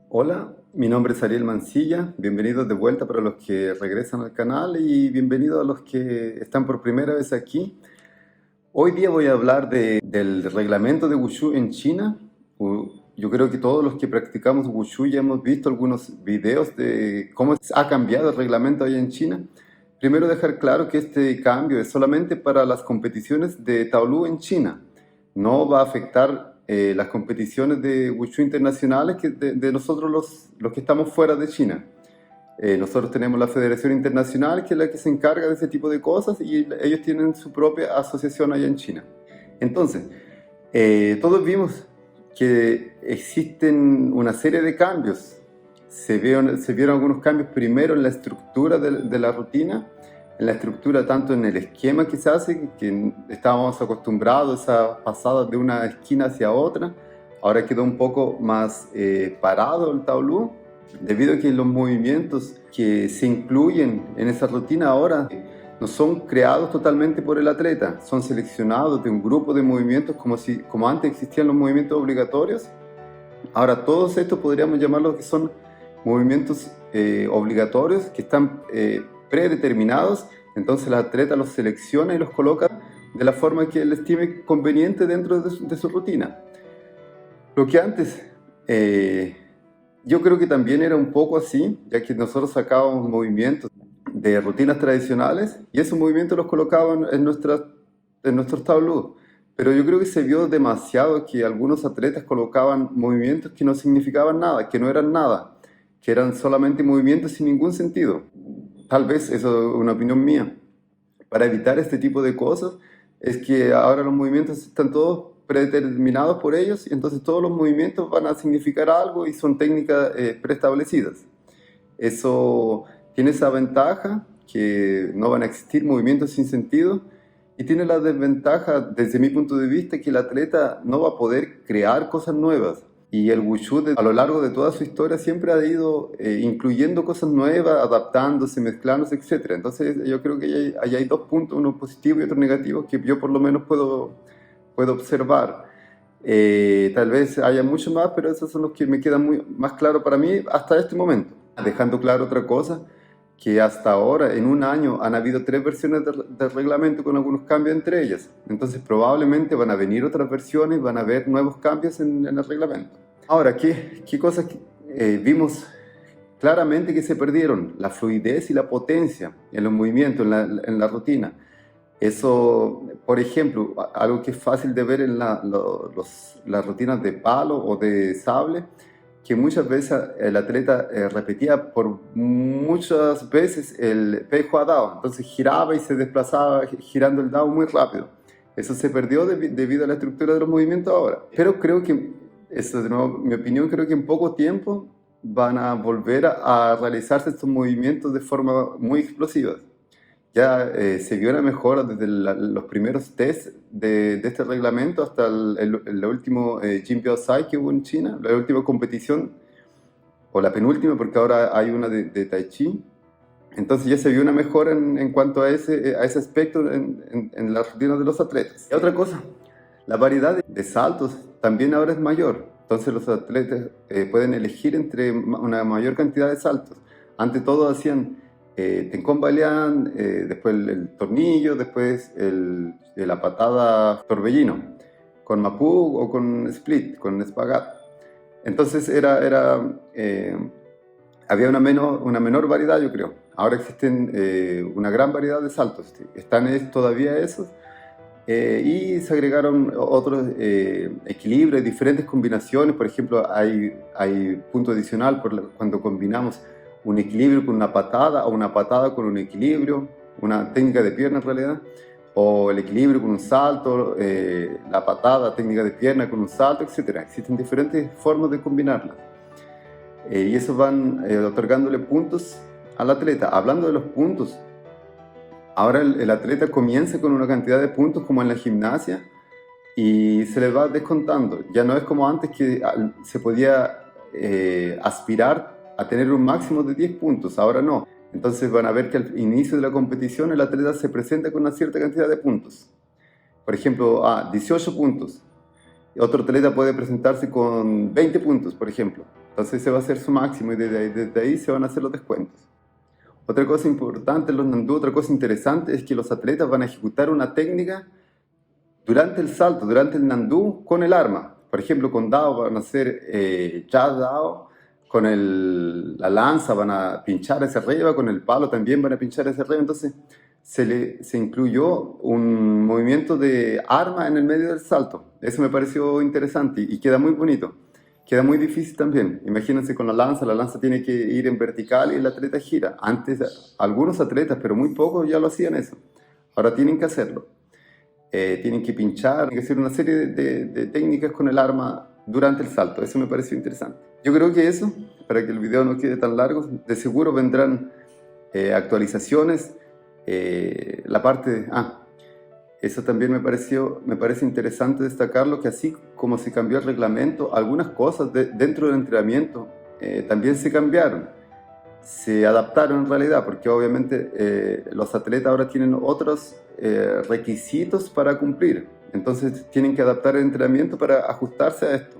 Hola, mi nombre es Ariel Mancilla, bienvenidos de vuelta para los que regresan al canal y bienvenidos a los que están por primera vez aquí. Hoy día voy a hablar del reglamento de Wushu en China. Yo creo que todos los que practicamos Wushu ya hemos visto algunos videos de cómo ha cambiado el reglamento allá en China. Primero dejar claro que este cambio es solamente para las competiciones de Taolu en China. No va a afectar las competiciones de Wushu internacionales de nosotros los que estamos fuera de China. Nosotros tenemos la Federación Internacional, que es la que se encarga de ese tipo de cosas, y ellos tienen su propia asociación allá en China. Entonces, todos vimos que existen una serie de cambios. Se vieron algunos cambios primero en la estructura de la rutina, en la estructura tanto en el esquema que se hace, que estábamos acostumbrados a pasadas de una esquina hacia otra. Ahora quedó un poco más parado el tablú, debido a que los movimientos que se incluyen en esa rutina ahora no son creados totalmente por el atleta, son seleccionados de un grupo de movimientos como antes existían los movimientos obligatorios. Ahora todos estos podríamos llamarlos que son movimientos obligatorios que están predeterminados, entonces el atleta los selecciona y los coloca de la forma que él estime conveniente dentro de su rutina. Lo que antes yo creo que también era un poco así, ya que nosotros sacábamos movimientos de rutinas tradicionales y esos movimientos los colocaban en nuestros tableros. Pero yo creo que se vio demasiado que algunos atletas colocaban movimientos que no significaban nada, que no eran nada, que eran solamente movimientos sin ningún sentido. Tal vez eso es una opinión mía. Para evitar este tipo de cosas es que ahora los movimientos están todos predeterminados por ellos y entonces todos los movimientos van a significar algo y son técnicas preestablecidas. Eso tiene esa ventaja que no van a existir movimientos sin sentido y tiene la desventaja desde mi punto de vista que el atleta no va a poder crear cosas nuevas. Y el Wushu a lo largo de toda su historia siempre ha ido incluyendo cosas nuevas, adaptándose, mezclándose, etc. Entonces yo creo que ahí hay dos puntos, uno positivo y otro negativo, que yo por lo menos puedo observar. Tal vez haya mucho más, pero esos son los que me quedan más claros para mí hasta este momento. Dejando claro otra cosa, que hasta ahora, en un año, han habido 3 versiones del reglamento con algunos cambios entre ellas. Entonces probablemente van a venir otras versiones, van a haber nuevos cambios en el reglamento. Ahora, ¿qué cosas vimos claramente que se perdieron? La fluidez y la potencia en los movimientos, en la rutina. Eso, por ejemplo, algo que es fácil de ver en las rutinas de palo o de sable, que muchas veces el atleta repetía por muchas veces el pejo a dado, entonces giraba y se desplazaba girando el dado muy rápido. Eso se perdió debido a la estructura de los movimientos ahora. Pero creo que, eso de nuevo, mi opinión, creo que en poco tiempo van a volver a realizarse estos movimientos de forma muy explosiva. Ya se vio una mejora desde los primeros tests de este reglamento hasta el último Jimpiazai que hubo en China, la última competición, o la penúltima, porque ahora hay una de Tai Chi. Entonces ya se vio una mejora en cuanto a ese aspecto en las rutinas de los atletas. Y otra cosa, la variedad de saltos también ahora es mayor. Entonces los atletas pueden elegir entre una mayor cantidad de saltos. Ante todo hacían Tencón Baleán, después el tornillo, después la patada torbellino, con Mapú o con split, con espagat. Entonces había una menor variedad, yo creo. Ahora existen una gran variedad de saltos. Están todavía esos. Y se agregaron otros equilibrios, diferentes combinaciones. Por ejemplo, hay punto adicional cuando combinamos un equilibrio con una patada o una patada con un equilibrio, una técnica de pierna en realidad, o el equilibrio con un salto, la patada, técnica de pierna con un salto, etc. Existen diferentes formas de combinarlas. Y eso van otorgándole puntos al atleta. Hablando de los puntos, ahora el atleta comienza con una cantidad de puntos como en la gimnasia y se les va descontando. Ya no es como antes que se podía aspirar a tener un máximo de 10 puntos, ahora no. Entonces van a ver que al inicio de la competición el atleta se presenta con una cierta cantidad de puntos. Por ejemplo, 18 puntos. Otro atleta puede presentarse con 20 puntos, por ejemplo. Entonces ese va a ser su máximo y desde ahí se van a hacer los descuentos. Otra cosa importante en los Nandú, otra cosa interesante es que los atletas van a ejecutar una técnica durante el salto, durante el Nandú, con el arma. Por ejemplo, con Dao van a hacer ya Dao, con la lanza van a pinchar hacia arriba, con el palo también van a pinchar hacia arriba. Entonces se incluyó un movimiento de arma en el medio del salto. Eso me pareció interesante y queda muy bonito. Queda muy difícil también. Imagínense con la lanza tiene que ir en vertical y el atleta gira. Antes, algunos atletas, pero muy pocos, ya lo hacían eso. Ahora tienen que hacerlo. Tienen que pinchar, tienen que hacer una serie de técnicas con el arma durante el salto. Eso me pareció interesante. Yo creo que eso, para que el video no quede tan largo, de seguro vendrán actualizaciones. La parte de... Eso también me parece interesante destacarlo, que así como se cambió el reglamento, algunas cosas dentro del entrenamiento también se cambiaron, se adaptaron en realidad, porque obviamente los atletas ahora tienen otros requisitos para cumplir, entonces tienen que adaptar el entrenamiento para ajustarse a esto.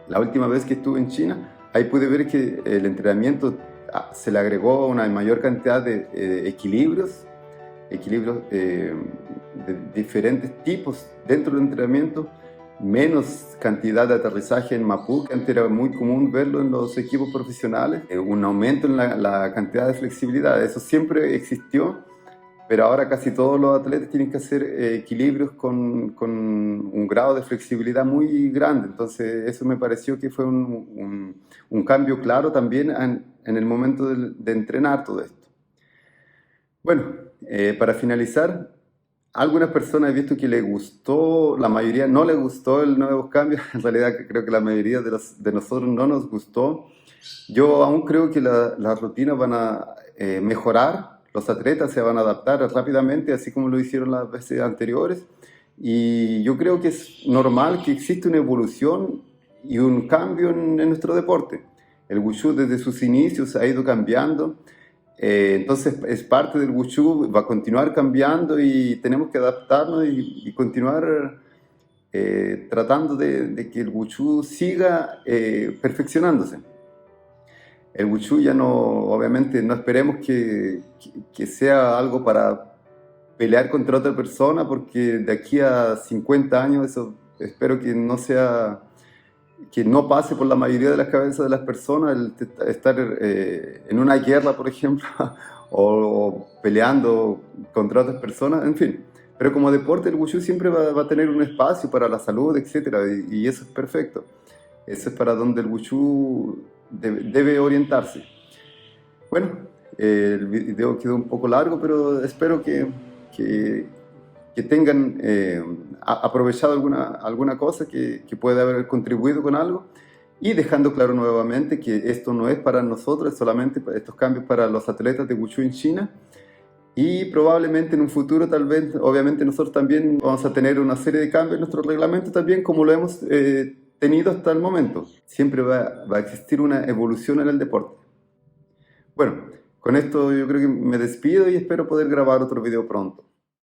La última vez que estuve en China, ahí pude ver que el entrenamiento se le agregó una mayor cantidad de equilibrios de diferentes tipos dentro del entrenamiento, menos cantidad de aterrizaje en Mapu, que antes era muy común verlo en los equipos profesionales, un aumento en la cantidad de flexibilidad. Eso siempre existió, pero ahora casi todos los atletas tienen que hacer equilibrios con un grado de flexibilidad muy grande. Entonces eso me pareció que fue un cambio claro también en el momento de entrenar todo esto. Bueno, para finalizar, a algunas personas he visto que les gustó, la mayoría no les gustó el nuevo cambio. En realidad creo que la mayoría de nosotros no nos gustó. Yo aún creo que las rutinas van a mejorar, los atletas se van a adaptar rápidamente, así como lo hicieron las veces anteriores. Y yo creo que es normal que existe una evolución y un cambio en nuestro deporte. El Wushu desde sus inicios ha ido cambiando. Entonces es parte del Wushu, va a continuar cambiando y tenemos que adaptarnos y continuar tratando de que el Wushu siga perfeccionándose. El Wushu ya no, obviamente no esperemos que sea algo para pelear contra otra persona, porque de aquí a 50 años eso espero que no sea... que no pase por la mayoría de las cabezas de las personas el estar en una guerra, por ejemplo, o peleando contra otras personas, en fin. Pero como deporte el Wushu siempre va a tener un espacio para la salud, etc. Y eso es perfecto. Eso es para donde el Wushu debe orientarse. Bueno, el video quedó un poco largo, pero espero que tengan aprovechado alguna cosa que pueda haber contribuido con algo, y dejando claro nuevamente que esto no es para nosotros, es solamente estos cambios para los atletas de Wushu en China, y probablemente en un futuro tal vez, obviamente nosotros también vamos a tener una serie de cambios en nuestro reglamento también, como lo hemos tenido hasta el momento. Siempre va a existir una evolución en el deporte. Bueno, con esto yo creo que me despido y espero poder grabar otro video pronto.